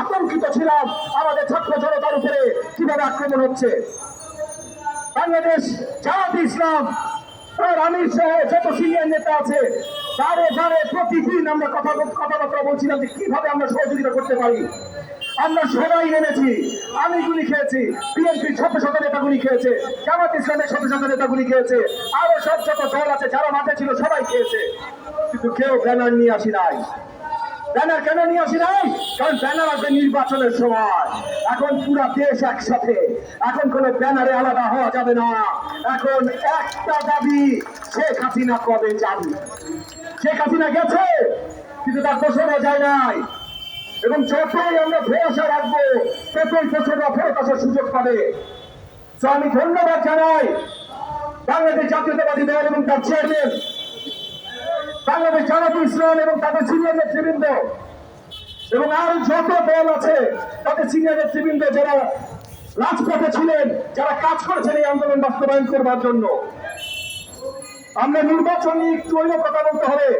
আতঙ্কিত ছিলাম আমাদের ছাত্র জনতার উপরে কিভাবে আক্রমণ হচ্ছে। বাংলাদেশ জামাত ইসলাম আর আমির সহ যত সিনিয়র নেতা আছে তারে প্রতিদিন আমরা কথাবার্তা বলছিলাম যে কিভাবে আমরা সহযোগিতা করতে পারি। আমরা সবাই নেমেছি, আমি গুলি খেয়েছি, বিএনপির শত শত নেতা গুলি খেয়েছে, জামাত ইসলামের শত শত নেতা গুলি খেয়েছে, আরো সব যত দল আছে যারা মাঠে ছিল সবাই খেয়েছে, কিন্তু কেউ ব্যানার নিয়ে আসি নাই। ব্যানার কেন নিয়ে আসি নাই? কারণ ব্যানার আসবে নির্বাচনের সময়। এখন পুরো দেশ একসাথে, এখন কোন ব্যানারে আলাদা হওয়া যাবে না। এখন একটা দাবি, শেখ হাসিনা কবে যাবে। শেখ হাসিনা গেছে কিন্তু তার দোষরা যায় নাই, এবং যতই আমরা ভরসা রাখবো ততই দোষরা ফেরত আসার সুযোগ পাবে। তো আমি ধন্যবাদ জানাই বাংলাদেশ জাতীয়তাবাদী দল এবং তার চেয়ারম্যান, বাংলাদেশ জামাত ইসলাম এবং তাদের সিনিয়র নেতৃবৃন্দ, এবং আরো যত দল আছে তাদের সিনিয়র নেতৃবৃন্দ যারা রাজপথে ছিলেন, যারা কাজ করেছেন এই আন্দোলন বাস্তবায়ন করবার জন্য। আমরা নির্বাচন নিয়ে একটু কথা বলতে হবে।